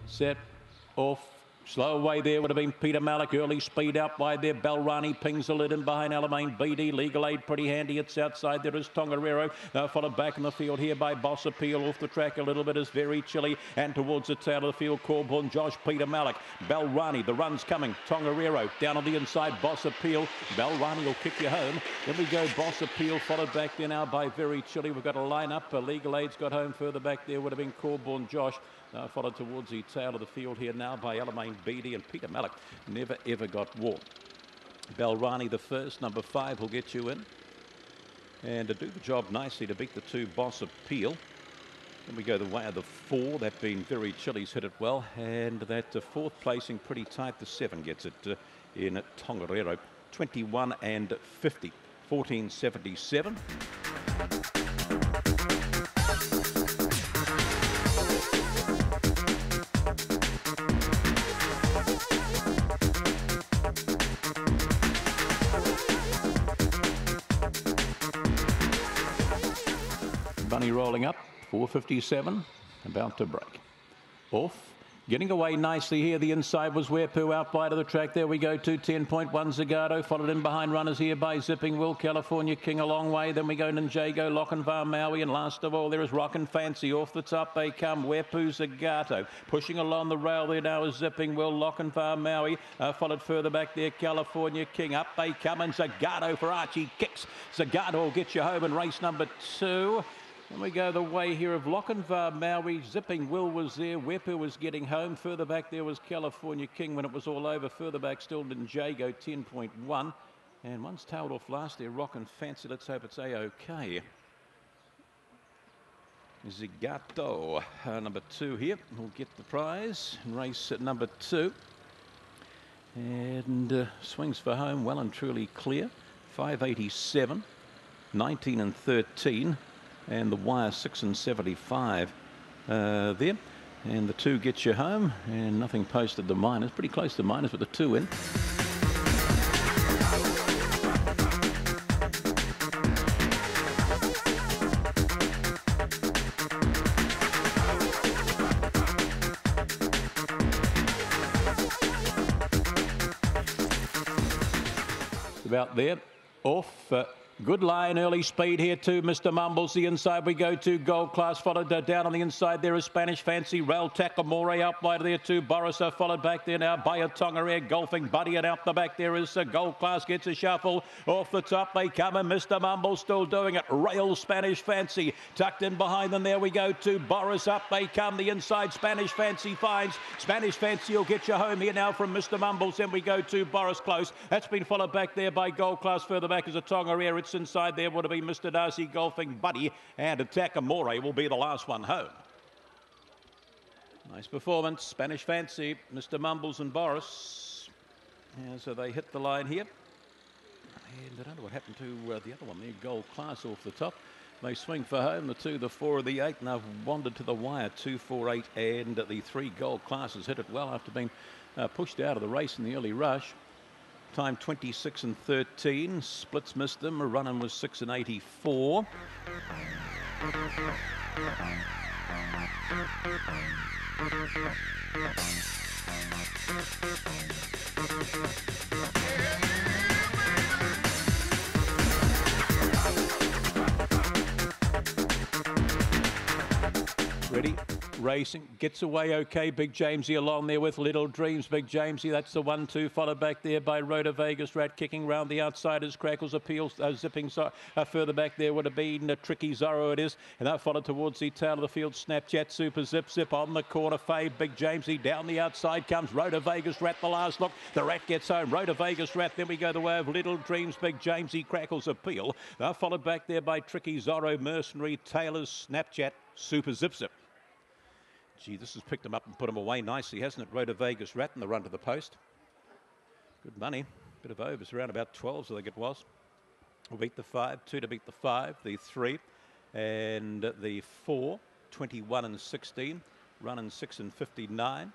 set, off. Slow away there would have been Peter Malik. Early speed out wide there. Balrani pings a lid in behind Alamein. BD, Legal Aid, pretty handy. It's outside. There is Tongariro. Followed back in the field here by Boss Appeal. Off the track a little bit is Very Chilly. And towards the tail of the field, Corborn, Josh, Peter Malik. Balrani, the run's coming. Tongariro down on the inside. Boss Appeal. Balrani will kick you home. Then we go Boss Appeal. Followed back there now by Very Chilly. We've got a line-up. Legal Aid's got home further back there. Would have been Corborn, Josh. Followed towards the tail of the field here now by Alamein, BD, and Peter Malik never ever got warm. Balrani the first, number 5 will get you in. And to do the job nicely to beat the 2 Boss Appeal. Then we go the way of the 4, that being Very Chilly's hit it well. And that 4th placing pretty tight, the 7 gets it in Tongariro. 21 and 50, 14.77. Bunny rolling up, 4.57, about to break. Off, getting away nicely here. The inside was Wepu out wide of the track. There we go to 10.1 Zagato, followed in behind runners here by Zipping Will, California King a long way. Then we go Ninjago, Lochinvar Maui, and last of all there is Rockin' Fancy. Off the top they come, Wepu Zagato. Pushing along the rail there now is Zipping Will, Lochinvar Maui. Followed further back there, California King. Up they come, and Zagato for Archie kicks. Zagato will get you home in race number 2. And we go the way here of Lochinvar Maui. Zipping Will was there. Wepu was getting home. Further back there was California King when it was all over. Further back still Ninjago, 10.1. And one's tailed off last there, Rockin' Fancy. Let's hope it's A-OK. Zagato, number 2 here, will get the prize in race number 2. And swings for home well and truly clear. 5.87, 19 and 13. And the wire 6 and 75 there. And the 2 gets you home, and nothing posted the minors. Pretty close to minors with the 2 in. About there. Off. Good line, early speed here too, Mr. Mumbles. The inside we go to Gold Class, followed down on the inside there is Spanish Fancy. Rail Takamore up wide there too. Boris followed back there now by a Tongariro, Golfing Buddy, and out the back there is Gold Class gets a shuffle. Off the top they come, and Mr. Mumbles still doing it. Rail Spanish Fancy tucked in behind them. There we go to Boris. Up they come. The inside Spanish Fancy finds. Spanish Fancy will get you home here now from Mr. Mumbles. Then we go to Boris close. That's been followed back there by Gold Class. Further back is a Tongariro. Inside there would have been Mr. Darcy, Golfing Buddy, and Takamore will be the last one home. Nice performance, Spanish Fancy, Mr. Mumbles and Boris. Yeah, so they hit the line here. And I don't know what happened to the other one there, Gold Class off the top. They swing for home, the 2, the 4, the 8, and they've wandered to the wire, 2, 4, 8, and the 3 Gold Classes hit it well after being pushed out of the race in the early rush. Time 26 and 13. Splits missed them. A run-in was 6 and 84. Ready, racing, gets away okay. Big Jamesy along there with Little Dreams. Big Jamesy, that's the 1-2, followed back there by Rhoda Vegas Rat, kicking round the outsiders. Crackles Appeals, zipping further back there would have been Tricky Zorro it is. And that followed towards the tail of the field. Snapchat, Super Zip Zip on the corner. Fave, Big Jamesy down the outside comes Rhoda Vegas Rat, the last look. The Rat gets home. Rhoda Vegas Rat, then we go the way of Little Dreams. Big Jamesy, Crackles Appeal. Followed back there by Tricky Zorro, Mercenary, Taylor's, Snapchat, Super Zip Zip. Gee, this has picked him up and put him away nicely, hasn't it? Rhoda Vegas Rat in the run to the post. Good money. Bit of overs, around about 12s, I think it was. We'll beat the 5, 2 to beat the 5, the 3, and the 4, 21 and 16, running 6 and 59.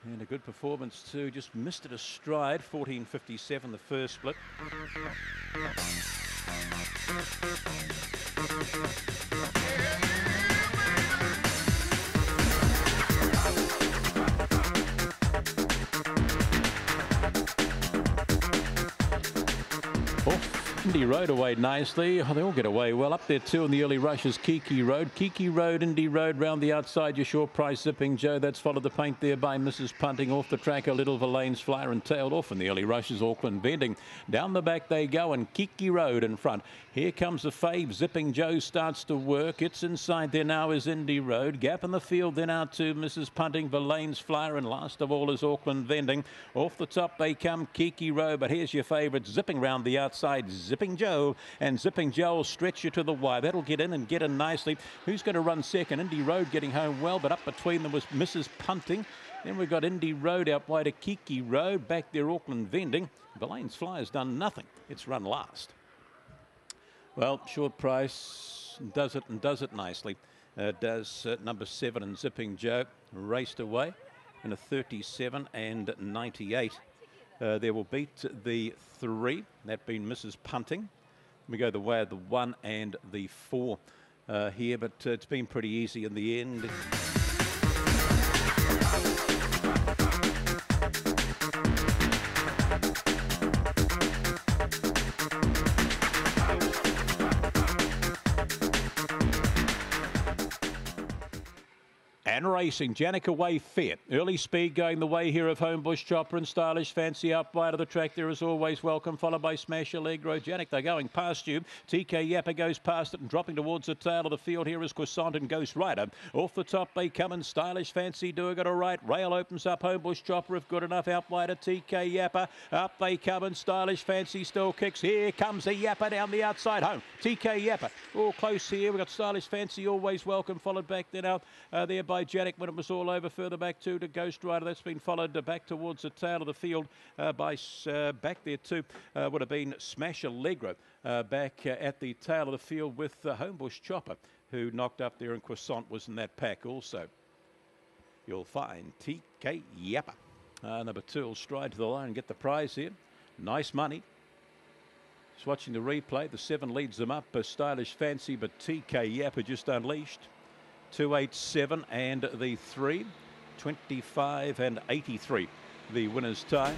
And a good performance too, just missed it a stride, 14.57 the first split. Indy Road away nicely. Oh, they all get away well. Up there too in the early rushes, Kiki Road, Indy Road round the outside. Your short price Zipping Joe. That's followed the paint there by Mrs. Punting. Off the track a little Verlaine's Flyer and tailed off in the early rushes. Auckland Bending. Down the back they go and Kiki Road in front. Here comes the fave. Zipping Joe starts to work. It's inside there now is Indy Road. Gap in the field then out to Mrs. Punting, Verlaine's Flyer, and last of all is Auckland Vending. Off the top they come Kiki Road, but here's your favourite zipping round the outside, Zipping Joe, and Zipping Joe will stretch you to the wire. That'll get in and get in nicely. Who's going to run second? Indy Road getting home well, but up between them was Mrs. Punting. Then we've got Indy Road out wide of Kiki Road. Back there Auckland Vending. Verlaine's Flyer's done nothing. It's run last. Well, short price does it and does it nicely. Does number 7 and Zipping Joe raced away in a 37 and 98. There will beat the 3, that being Mrs. Punting. We go the way of the 1 and the 4 here, but it's been pretty easy in the end. And racing, Janik away fair. Early speed going the way here of Homebush Chopper and Stylish Fancy up wide of the track. There is always welcome, followed by Smash Allegro. Janik, they're going past you. TK Yappa goes past it and dropping towards the tail of the field. Here is Croissant and Ghost Rider. Off the top they come and Stylish Fancy doing it all right. Rail opens up Homebush Chopper if good enough out wide of TK Yappa. Up they come and Stylish Fancy still kicks. Here comes the Yappa down the outside home. TK Yappa all close here. We've got Stylish Fancy always welcome, followed back then out there by Janik when it was all over. Further back too to Ghost Rider. That's been followed back towards the tail of the field by back there too would have been Smash Allegro back at the tail of the field with Homebush Chopper, who knocked up there, and Croissant was in that pack also. You'll find TK Yappa. Number 2 will stride to the line and get the prize here. Nice money. Just watching the replay. The 7 leads them up. Stylish Fancy, but TK Yappa just unleashed. 287 and the 3, 25 and 83. The winner's time.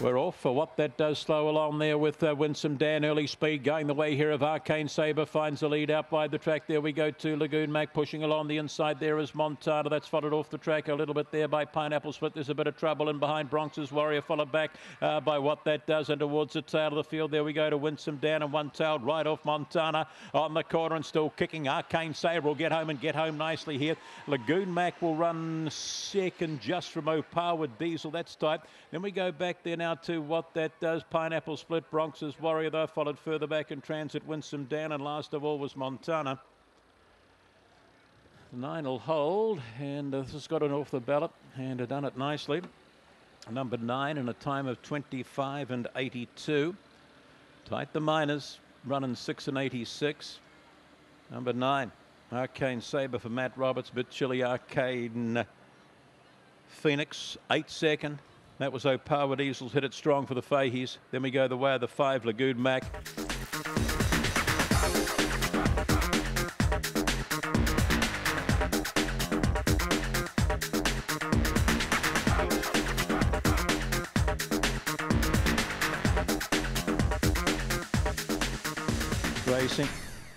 We're off for what that does. Slow along there with Winsome Dan. Early speed going the way here of Arcane Sabre. Finds the lead out by the track. There we go to Lagoon Mac pushing along the inside. There is Montana. That's followed off the track a little bit there by Pineapple Split. There's a bit of trouble in behind. Bronx's Warrior followed back by what that does, and towards the tail of the field. There we go to Winsome Dan and one-tailed right off Montana on the corner and still kicking. Arcane Sabre will get home and get home nicely here. Lagoon Mac will run second just from O'Power Diesel. That's tight. Then we go back there now to what that does. Pineapple Split, Bronx's Warrior though, followed further back in transit Winsome Dan, and last of all was Montana. 9 will hold, and this has got it off the ballot and done it nicely. Number 9 in a time of 25 and 82. Tight the minors, running 6 and 86. Number 9, Arcane Sabre for Matt Roberts, bit chilly Arcane Phoenix, 8 second. That was O'Power Diesels, hit it strong for the Fahey's. Then we go the way of the 5, Lagoon Mac. Racing.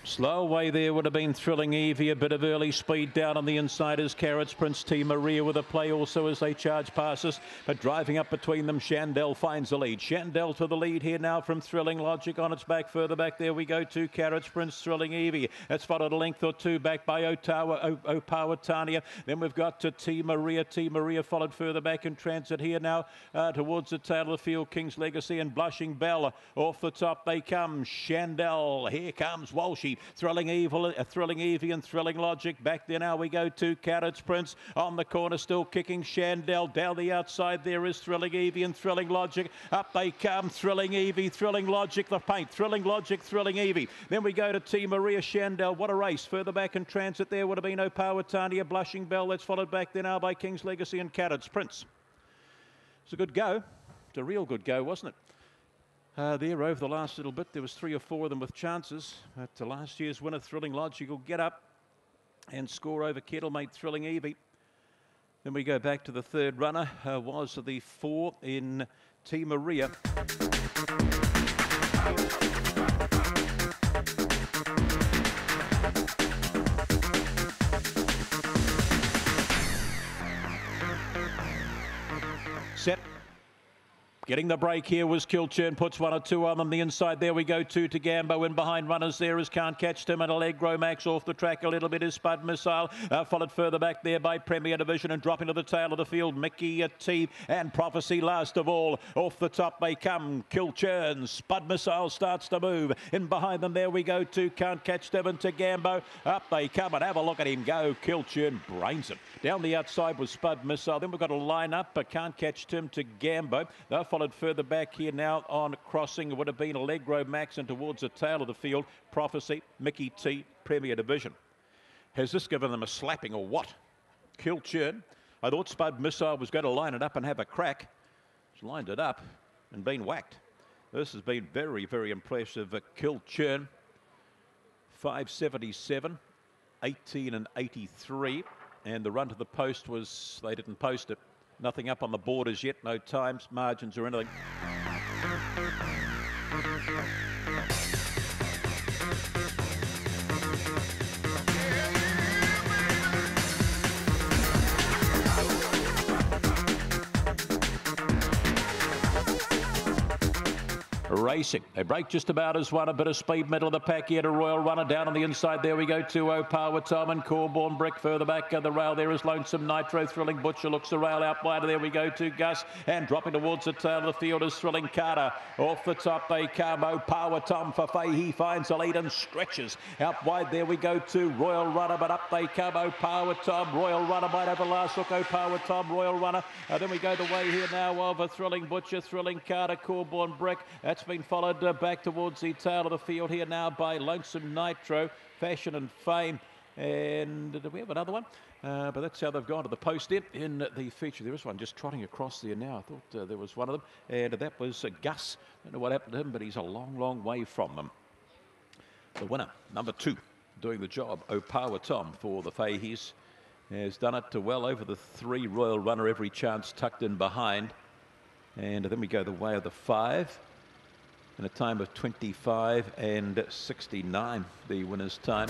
Slow away there would have been Thrilling Evie. A bit of early speed down on the inside is Carrots Prince. T Maria with a play also as they charge past us. But driving up between them, Shandell finds the lead. Shandell to the lead here now from Thrilling Logic on its back. Further back there we go to Carrots Prince, Thrilling Evie. That's followed a length or 2 back by O'Power Tania. Then we've got to T Maria. T Maria followed further back in transit here now towards the tail of the field. King's Legacy and Blushing Bell. Off the top they come. Shandell. Here comes Walshy. Thrilling Evie and Thrilling Logic. Back there now we go to Carrots Prince on the corner, still kicking Shandell. Down the outside there is Thrilling Evie and Thrilling Logic. Up they come, Thrilling Evie, Thrilling Logic, the paint, Thrilling Logic, Thrilling Evie. Then we go to T Maria, Shandell. What a race. Further back in transit there would have been O'Power Tania, Blushing Bell. That's followed back there now by King's Legacy and Carrots Prince. It's a good go. It's a real good go, wasn't it? there over the last little bit. There was 3 or 4 of them with chances. But last year's winner, Thrilling Logical, get up and score over Kettlemate Thrilling Evie. Then we go back to the third runner, was the 4 in T Maria. Set. Getting the break here was Kilchurn, puts 1 or 2 on them. The inside, there we go, 2 to Gambo. In behind runners there is Can't Catch Tim and Allegro Max off the track a little bit is Spud Missile. Followed further back there by Premier Division and dropping to the tail of the field, Mickey T and Prophecy last of all. Off the top they come, Kilchurn. Spud Missile starts to move. In behind them, there we go, 2 Can't Catch Tim and to Gambo. Up they come and have a look at him go. Kilchurn brains it. Down the outside was Spud Missile. Then we've got a line up, Can't Catch Tim to Gambo. They're followed further back here now on crossing. It would have been Allegro Max and towards the tail of the field, Prophecy, Mickey T, Premier Division. Has this given them a slapping or what? Kilchurn. I thought Spud Missile was going to line it up and have a crack. He's lined it up and been whacked. This has been very, very impressive. Kilchurn, 577, 18 and 83. And the run to the post was, they didn't post it. Nothing up on the borders yet, no times, margins or anything. Racing. They break just about as one. A bit of speed, middle of the pack here to Royal Runner. Down on the inside, there we go, 2-0 Power Tom and Corborn Brick. Further back the rail, there is Lonesome Nitro. Thrilling Butcher looks the rail out wider. There we go, to Gus. And dropping towards the tail of the field is Thrilling Carter. Off the top they come. Oh, Power Tom for Fay. He finds the lead and stretches. Out wide, there we go, to Royal Runner. But up they come. Oh, Power Tom. Royal Runner might have a last look. Oh, Power Tom. Royal Runner. Then we go the way here now of a Thrilling Butcher, Thrilling Carter, Corborn Brick. That's been followed back towards the tail of the field here now by Lonesome Nitro, Fashion and Fame. And do we have another one? But that's how they've gone to the post in the feature. There is one just trotting across there now. I thought there was one of them. And that was Gus. Don't know what happened to him, but he's a long, long way from them. The winner, number 2, doing the job, Opawa Tom for the Fahey's, has done it to well over the 3. Royal Runner, every chance tucked in behind. And then we go the way of the 5. In a time of 25 and 69, the winner's time.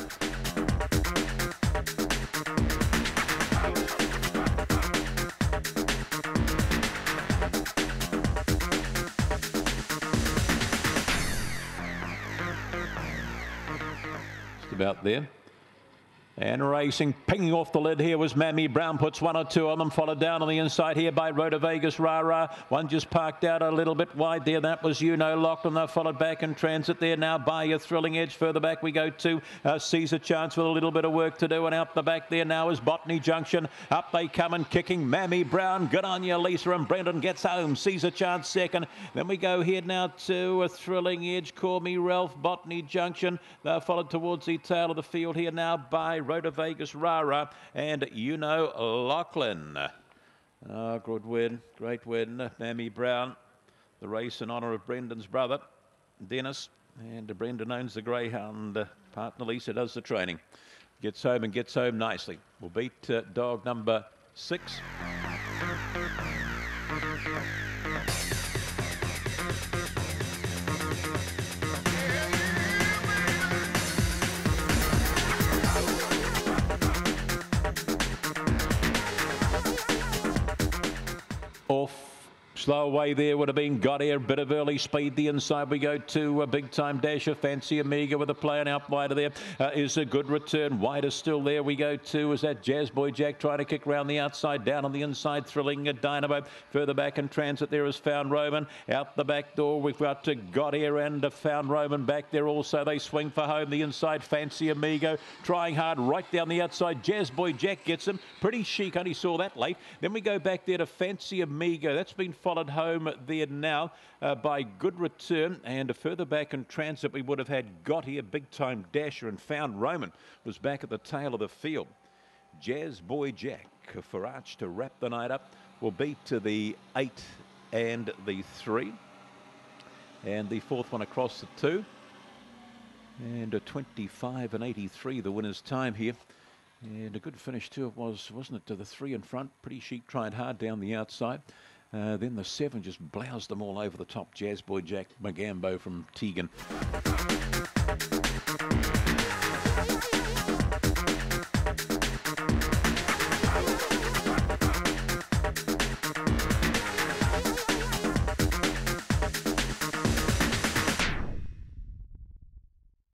Just about there. And racing, pinging off the lid here was Mammy Brown, puts 1 or 2 on them, followed down on the inside here by Rhoda Vegas Rara. One just parked out a little bit wide there. That was Locked, they're followed back in transit there now by a Thrilling Edge. Further back we go to Caesar Chance with a little bit of work to do. And out the back there now is Botany Junction. Up they come and kicking. Mammy Brown, good on you, Lisa, and Brendan gets home. Caesar Chance second. Then we go here now to a Thrilling Edge. Call Me Ralph, Botany Junction. They're followed towards the tail of the field here now by Rhoda Vegas Rara and Lachlan. Oh, good win, great win. Mammy Brown, the race in honour of Brendan's brother, Dennis. And Brendan owns the greyhound. Partner Lisa does the training. Gets home and gets home nicely. We'll beat dog number 6. Off. Slow away there would have been Got Air, bit of early speed. The inside we go to a big time dasher, Fancy Amiga with a play, and out wider there is a Good Return. Wider still there we go to is that Jazz Boy Jack trying to kick round the outside, down on the inside, Thrilling Dynamo. Further back in transit there is Found Roman. Out the back door we've got Got Air and Found Roman back there also. They swing for home. The inside, Fancy Amigo trying hard right down the outside. Jazz Boy Jack gets him. Pretty chic, only saw that late. Then we go back there to Fancy Amigo. That's been followed home there now by Good Return, and further back in transit we would have had Got Here, Big Time Dasher, and Found Roman was back at the tail of the field. Jazz Boy Jack for Arch to wrap the night up will beat to the 8 and the 3. And the fourth one across the 2. And a 25 and 83, the winner's time here. And a good finish too it was, wasn't it, to the 3 in front. Pretty Chic tried hard down the outside. Then the 7 just bloused them all over the top. Jazz Boy Jack Magambo from Tegan.